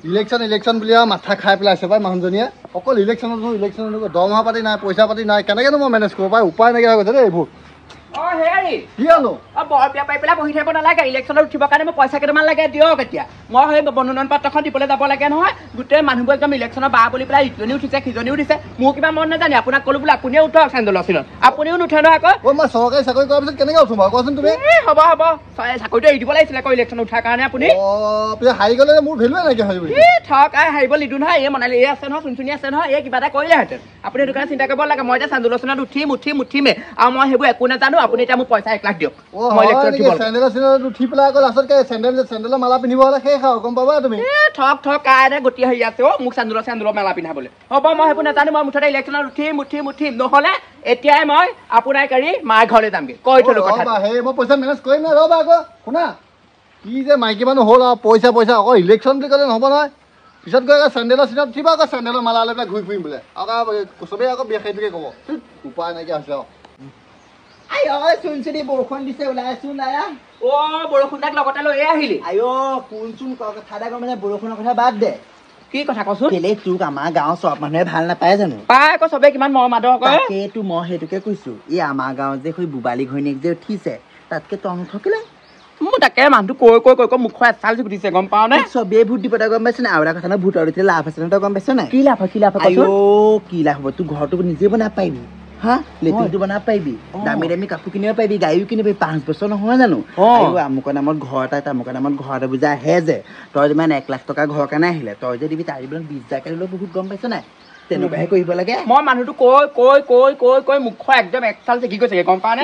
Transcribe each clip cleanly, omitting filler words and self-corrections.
election বুলি মাথা খাই পেলাইছে পাই মানুহজনীয়ে অকল ইলেকশ্যন দৰমহা পাতি নাই পইচা পাতি নাই কেনেকেনো মই মেনেজ কৰোঁ পাই উপায় নাইকিয়া হৈ গৈছে দেই এইবোৰ কি হলো বৰবিয়া পাই পেলাই বহি থাকিব নালাগে ইলেকশ্যনত উঠিবৰ কাৰণে মই পইচা কেইটামান লাগে দিয়ক এতিয়া মই সেই মনোনয়ন পত্ৰখন দিবলৈ যাব লাগে নহয় গোটেই মানুহবোৰ একদম ইলেকশ্যনৰ বা বুলি পেলাই ইজনী উঠিছে সিজনী উঠিছে মোৰ কিবা মন নাজানে আপোনাক ক'লো বোলে আপুনিও উঠক চেণ্ডেলৰ চিনত আপুনিও নুঠে নহয় আকৌ মই চৰকাৰী চাকৰি কৰাৰ পিছত কেনেকৈ উঠো বাৰু কোৱাচোন তুমি হ'ব চাকৰিটো এৰি দিব লাগিছিলে আকৌ ইলেকশ্যন উঠাৰ কাৰণে আপুনি হাৰি গ'লে মোৰ ভেলুৱে নাইকিয়া হৈ থক হাৰিব নিদিওঁ নহয় এই মনালি এই আছে নহয় চুনচুনি আছে নহয় এই কিবা এটা কৰিলেহেঁতেন আপুনি সেইটো কাৰণে চিন্তা কৰিব লাগে মই এতিয়া চেণ্ডেলৰ চিনত উঠিমে আৰু মই সেইবোৰ একো নাজানো আপুনি এতিয়া মোক পইচা 1 লাখ দিয়ক উঠি পেলাই আকৌ লাষ্টত চেণ্ডেলৰ মালা পিন্ধিব হ'লে সেই খাওঁ গম পাবা তুমি থক কাইৰে গতি হেৰি আছে মোক চেণ্ডেলৰ মালা পিন্ধাবলৈ হ'ব মই সেইবোৰ নাজানো মই মুঠতে ইলেকশ্যনত উঠিম নহ'লে এতিয়াই মই আপোনাৰ গাড়ী মাৰ ঘৰলৈ যামগৈ কৈ থলো কথা সেই মই পইচা মেনেজ কৰিম নাই ৰ'বা আকৌ শুনা কি যে মাইকী মানুহ হ'ল আৰু পইচা আকৌ ইলেকশ্যন বুলি ক'লে নহ'ব নহয় পিছত গৈ চেণ্ডেলৰ চিনত উঠিবা আকৌ চেণ্ডেলৰ মালা লৈ পেলাই ঘূৰি ফুৰিম বোলে আকৌ চবেই আকৌ বিয়া সেইটোকে ক'ব উপায় নাইকিয়া হৈছে আৰু চুনচুনি বৰষুণ দিছে ওলাইছো নায়া বৰষুণ তাক লগতে লৈ আহিলি কোনচোন কথা এটা গম বৰষুণৰ কথা বাদ দে কি কথা কচোন কেলে তোক আমাৰ গাঁৱৰ চব মানুহে ভাল নাপায় জানো পাই আকৌ চবে কিমান মৰম আদৰ কৰে তাকেতো মই সেইটোকে কৈছো এই আমাৰ গাঁৱত যে সেই বুবালী ঘৈণীয়েক যে উঠিছে তাতকে তই নথকিলে মোৰ তাকে মানুহটো কৈ মুখৰ এচাল উঠিছে গম পাও নে চবেই ভোট দিব গম পাইছ নাই আৰু এটা কথা ভোটৰ উঠিলে লাভ আছে ন তই গম পাইছ নাই কি লাভ কি লাভ হ'ব তোৰ ঘৰটো নিজে বনাব পাৰিবি লেট্ৰিনটো বনাব পাৰিবি দামী কাপোৰ কিনিব পাৰিবি গাড়ীও কিনিবি 5 বছৰ নহয় জানো আমুকৰ নামত ঘৰ এটা তামুকৰ নামত ঘৰ এটা বুজা আহে যে তই যিমান 1 লাখ টকা ঘৰৰ কাৰণে আহিলে তই যে দিবি তাৰ 20,000 দিলেও বহুত গম পাইছ নাই তেনেকুৱাহে কৰিব লাগে মই মানুহটো কৈ মুখৰ একদম একচাল চেকি গৈছে গম পাও নে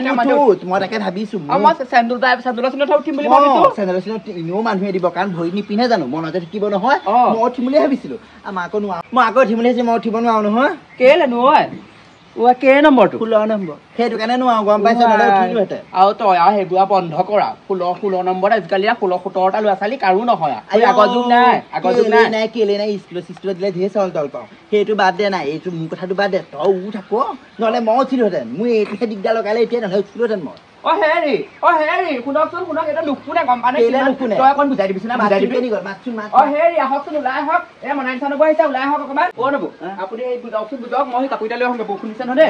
মই তাকে ভাবিছো চেণ্ডেলৰ চিনত উঠিম বুলি ভাবিছো চেণ্ডেলৰ চিনত এনেও মানুহে দিব কাৰণ ভৰি নিপিন্ধে জানো মনতে থাকিব নহয় মই উঠিম বুলি ভাবিছিলো মই আকৌ উঠিম বুলি ভাবিছো মই উঠিব নোৱাৰো নহয় কেলে নহয় কে নম্বৰটো 16 নম্বৰ সেইটো কাৰণে নোৱাৰো গম পাইছ আৰু তই আৰু সেইবোৰ বন্ধ কৰা 16 নম্বৰ আজিকালি 16-17টা ল'ৰা ছোৱালী কাৰো নহয় আগৰ যুগ নাই কেলে নাই স্কুলত দিলে ঢেৰ চাউল তাউল পাওঁ সেইটো বাদ দে নাই এইটো মোৰ কথাটো বাদ দে তই উঠ আকৌ নহ'লে মই উঠিলোহেঁতেন মোৰ এইটোহে দিগদাৰ লগালে এতিয়া নহ'লে উঠিলোহেঁতেন মই শুনক এটা নুশুনে গম পানে তই অকণ বুজাই দিবিচোন হেৰি আহকচোন ওলাই আহক এই মনাই চানব আহিছে ওলাই আহক অকণমান নবো আপুনি এই বুজাওক মই কাপোৰটা লৈ আহোঁ বৰষুণ দিছে নহয়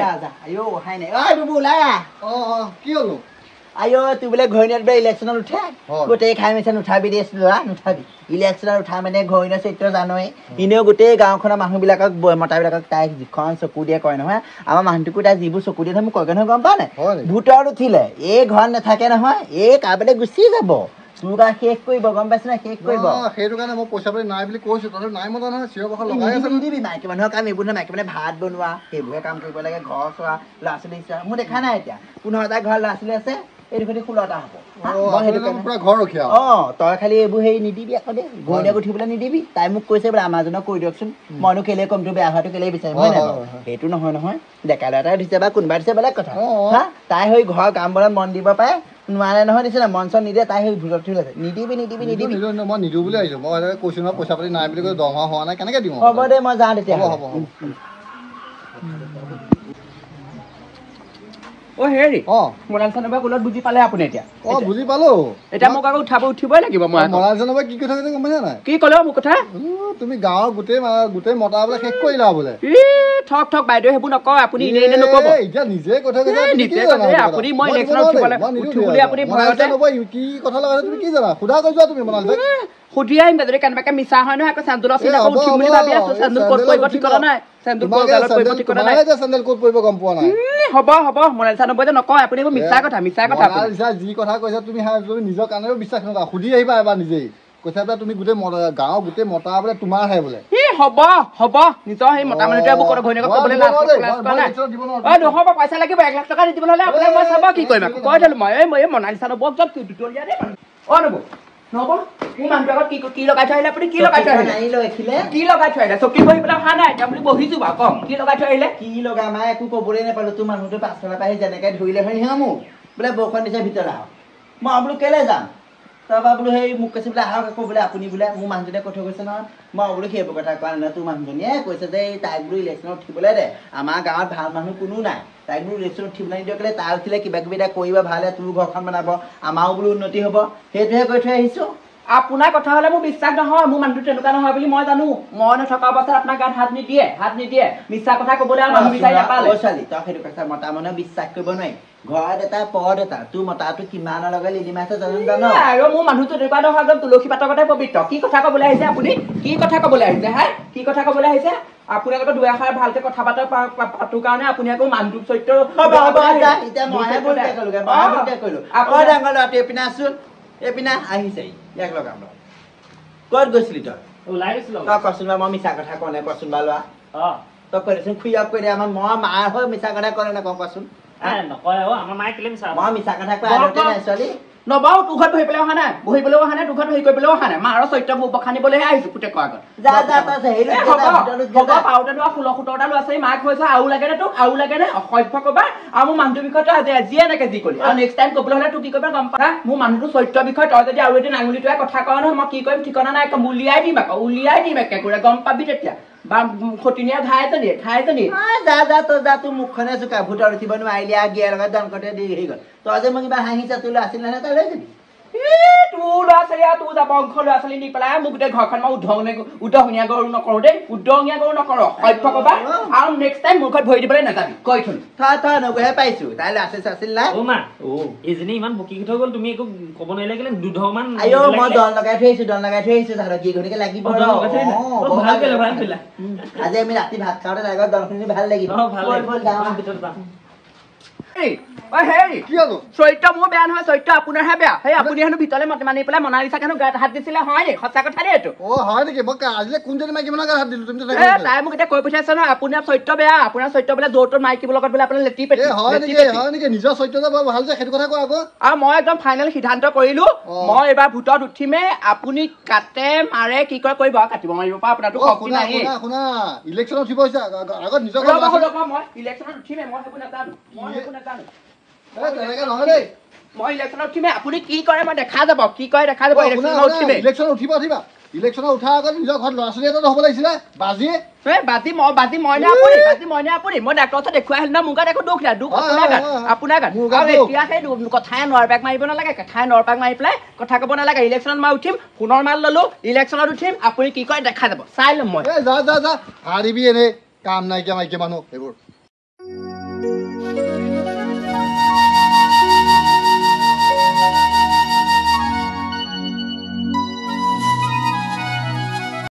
অহাই নাই ওলাই কি হলো তোৰ বোলে ঘৈণীয়ে বোলে ইলেকশ্যনত উঠে গোটেই খাই মেচিন নুঠাবি দেই ল'ৰা নুঠাবি ইলেকশ্যনত উঠা মানে ঘৈণীয়ে চৰিত্ৰ জানই এনেও গোটেই গাঁওখনৰ মানুহবিলাকক মতাবিলাকক তাইক যিখন চকু দিয়ে কয় নহয় আমাৰ মানুহটোকো তাই যিবোৰ চকু দিয়ে মোক কয়গে নহয় গম পাৱ নাই ভোটত উঠিলে এই ঘৰত নাথাকে নহয় এই কাৰোবাতে গুচি যাব তোৰ শেষ কৰিব গম পাইছ না শেষ কৰিব সেইটো কাৰণে মই পইচা পাতি নাই বুলি কৈছো তহঁতে নাই মতা নহয় চিঞৰ বাখৰ লগাই আছে নিদিবি মাইকী মানুহৰ কাম এইবোৰ নহয় মাইকী মানে ভাত বনোৱা সেইবোৰে কাম কৰিব লাগে ঘৰ চোৱা ল'ৰা ছোৱালী চোৱা মোৰ দেখা নাই এতিয়া 15টা ঘৰ ল'ৰা ছোৱালী আছে এইটো 16টা হ'ব তই খালি এইবোৰ হেৰি নিদিবি আকৌ দেই ঘৈণীয়েক উঠিবলৈ নিদিবি তাই মোক কৈছে বোলে আমাৰজনক কৈ দিয়কচোন মইনো কেলে কমটো বেয়া হোৱাটো কেলে বিচাৰিম হয় নাই সেইটো নহয় ডেকা ল'ৰাটাই দিছে বা কোনোবা দিছে বেলেগ কথা তাই হৈ ঘৰৰ কাম বনত মন দিব পাৰে নোৱাৰে নহয় নিচিনা মন চন নিদিয়ে তাই সেই ভোটত উঠি লৈছে নিদিবি মই নিদিওঁ বুলি আহিছো মই কৈছো নহয় পইচা পাতি নাই বুলি কৈ দৰমহা হোৱা নাই কেনেকে দিওঁ হ'ব দে মই যাওঁ তেতিয়া হ'ব হেৰি মৰাণ চানবা কোলত বুজি পালে আপুনি এতিয়া বুজি পালো এতিয়া মোক আকৌ উঠিবই লাগিব মই মৰাণ চানবা কি কথা কৈছে গম পাইছা নাই কি ক'লে মোৰ কথা তুমি গাঁৱৰ গোটেই মতা বোলে শেষ কৰিলা বোলে ঠক বাইদেউ সেইবোৰ নকয় আপুনি এনে নকব এতিয়া নিজে কথা আপুনি মই ইলেকশ্যনত উঠিবলৈ আপুনি ভয়তে কি কথা লগাইছে তুমি কি জানা সোধা কৈছা তুমি মনাল সুধি আহিম যদি কেনেবাকে মিছা হয় নহয় আকৌ চেণ্ডেলৰ চিন আকৌ উঠিম বুলি ভাবি আছো চেণ্ডেল ক'ত পৰিব ঠিকনা নাই চেণ্ডেল ক'ত পৰিব গম পোৱা নাই হ'ব মনাল চানব যে নকয় আপুনি এইবোৰ মিছা কথা যি কথা কৈছা তুমি নিজৰ কাণেও বিশ্বাস নকৰা সুধি আহিবা এবাৰ নিজেই কৈছা বোলে তুমি গোটেই গাঁৱৰ গোটেই মতা বোলে তোমাৰহে বোলে হ'ব নিজৰ সেই মতা মানুহটোৱে ঘৈণীয়েকক ক'বলৈ নহ'ব পইচা লাগিব 1 লাখ টকা দি দিব হ'লে আপোনাক মই চাব কি কৰিম আকৌ কৈ দিলোঁ মই মনালী চানবক য'ত দুটলীয়া দেই নব মোৰ মানুহটোৰ আগত কি লগাই থৈ আহিলে আপুনি কি লগাই থৈ আহিলে চকী বহি পেলাই অহা নাই এতিয়া বুলি বহিছো বাৰু কম কি লগাই থৈ আহিলে কি লগা মায়ে একো ক'বলৈ নাপালো তোৰ মানুহটো পাছফালৰ পৰা আহি যেনেকে ধৰিলে হয় নহয় মোক বোলে বৰষুণ দিছে ভিতৰত আহ মই বোলো কেলে যাম তাৰপৰা বোলো সেই মোক কৈছে বোলে আহক আকৌ বোলে আপুনি বোলে মোৰ মানুহজনে কৈ থৈ গৈছে নহয় মই বোলো সেইবোৰ কথা কোৱা নাই তোৰ মানুহজনীয়ে কৈছে যে তাইক বোলো ইলেকশ্যনত উঠিবলৈ দে আমাৰ গাঁৱত ভাল মানুহ কোনো নাই তাইক বোলো ইলেকশ্যনত উঠিবলৈ নিদিয়ক তাই উঠিলে কিবা কিবি এটা কৰিব ভালে তোৰ ঘৰখন বনাব আমাৰো বোলো উন্নতি হ'ব সেইটোহে কৈ থৈ আহিছোঁ আপোনাৰ কথা হ'লে মোৰ বিশ্বাস নহয় মোৰ মানুহটো তেনেকুৱা নহয় বুলি মই জানো মই নথকা অৱস্থাত আপোনাৰ গাত হাত নিদিয়ে মিছা কথা ক'বলৈ আৰু মানুহ বিচাৰি নাপালে ছোৱালী তই সেইটো কথা মতা মানুহে বিশ্বাস কৰিব নোৱাৰি ঘৰত এটা পদ এটা তোৰ মতাটো কিমানৰ লগে লিলিমা আছে জানো আৰু মোৰ মানুহটো তেনেকুৱা নহয় একদম তুলসী পাতৰ কথাই পবিত্ৰ কি কথা ক'বলৈ আহিছে আপুনি কি কথা ক'বলৈ আহিছে হাই কি কথা ক'বলৈ আহিছে আপোনাৰ লগত দুই এষাৰ ভালকে কথা পাতো কাৰণে আপুনি আকৌ মানুহটোৰ চৰিত্ৰ এতিয়া মইহে ভুলকে কৰিলো এইপিনে আছোন এইপিনে আহিছে ইয়াক লগাম ক'ত গৈছিলি তই ওলাই গৈছিলো তই কচোন বা মই মিছা কথা কওঁ নে কচোন বা লোৱা তই কৈ দেচোন খুই আপ কৰি দে আমাৰ মই মাৰ হৈ মিছা কথা কৰে নে কওঁ কচোন নকয় আমাৰ মায়ে কেলে মিছা মই মিছা কথা কোৱা আগতে নাই ছোৱালী নবাও তোৰ ঘৰত বহি পেলাই অহা নাই বহিবলৈ অহা নাই তোৰ ঘৰত হেৰি কৰিবলৈ অহা নাই মাৰৰ চৰিত্ৰ বখানিবলৈহে আহিছো পুতেকৰ আগত পাওঁতে তোৰ 16-17টা ল'ৰা ছোৱালী মাক হৈছে আৰু লাগে নে তোক আৰু লাগে নে অসভ্য কবা আৰু মোৰ মানুহটোৰ বিষয়ে তই যিয়ে এনেকে যি কৰি আৰু নেক্সট টাইম ক'বলৈ হ'লে তোৰ কি কৰিবা গম পা মোৰ মানুহটোৰ চৰিত্ৰৰ বিষয়ে তই যদি আৰু এদিন আঙুলিটোৱে কথা কওঁ নহয় মই কি কৰিম ঠিকনা নাই উলিয়াই দিম একেবাৰে গম পাবি তেতিয়া বা খটিনীয়া ঘাইজনী যা তোৰ মুখখনে চুকা ভূতৰ উঠিব নোৱাৰিলি আৰু গিয়াৰ লগত দংকতে দি হেৰি গ'ল তই যে মোক কিবা হাঁহিছা তোৰ আছিল নহয় তই লৈ যাবি তোৰ ল'ৰা ছোৱালী আৰু তোৰ যাব অংশ ল'ৰা ছোৱালী নি পেলাই মোক গোটেই ঘৰখন মই উদঙীয়া গৰু নকৰো দেই উদঙীয়া গৰু নকৰো সভ্য কবা আৰু নেক্সট টাইম মোৰ ঘৰত ভৰি দিবলৈ নাযাবি কৈ থলো তই নগৈহে পাইছো তাইলৈ আছিল নাই এইজনী ইমান বকি থৈ গ'ল তুমি একো ক'ব নোৱাৰিলে কেলে দুধমান মই দল লগাই থৈ আহিছো তাহাঁতক কি গতিকে লাগিব আজি আমি ৰাতি ভাত খাওঁতে তাইৰ ঘৰত দলখিনি ভাল লাগিব চৰিত্ৰ মোৰ বেয়া নহয় চৰিত্ৰ আপোনাৰহে বেয়া সেই আপুনি হেনো ভিতৰলৈ মানি পেলাই মনালিছাক হেনো গাত হাত দিছিলে হয় নে সঁচা কথা দেই এইটো হয় নেকি মই আজিলে কোনজনী মাইকী মানুহৰ গাত হাত দিলো তুমি তাই মোক এতিয়া কৈ পঠিয়াইছে নহয় আপোনাৰ চৰিত্ৰ বেয়া আপোনাৰ চৰিত্ৰ বোলে য'ত মাইকী লগত বোলে আপোনাৰ লেটি পেটি হয় নেকি নিজৰ চৰিত্ৰটো বৰ ভাল যে সেইটো কথা কোৱা আকৌ আৰু মই একদম ফাইনেল সিদ্ধান্ত কৰিলো মই এইবাৰ ভোটত উঠিমেই আপুনি কাটে মাৰে কি কৰে কৰিব কাটিব মাৰিব পৰা আপোনাৰতো শক্তি নাই শুনা ইলেকশ্যনত উঠিব হৈছে আগত নিজৰ মই ইলেকশ্যনত উঠিমেই মই সেইবোৰ নাজানো তেনেকে নহয় দেই মই ইলেকশ্যনত উঠিমেই আপুনি কি কৰে মই দেখা যাব কি কৰে দেখা যাব ইলেকশ্যনত উঠিবা ইলেকশ্যনত উঠাৰ আগত নিজৰ ঘৰত ল'ৰা ছোৱালী এটা হ'ব লাগিছিলে বাজি মইনে আপুনি মই ডাক্তৰৰ ওচৰত দেখুৱাই আহিলো ন মোৰ গাত একো দুখ নাই দুখ আপোনাৰ গাত এতিয়া সেই কথাই নৰপেক মাৰিব নালাগে কথাই নৰপেক মাৰি পেলাই কথা ক'ব নালাগে ইলেকশ্যনত মই উঠিম সোণৰ মাল ললো ইলেকশ্যনত উঠিম আপুনি কি কৰে দেখা যাব চাই ল'ম মই যা হাৰিবি এনেই কাম নাইকিয়া মাইকী মানুহ এইবোৰ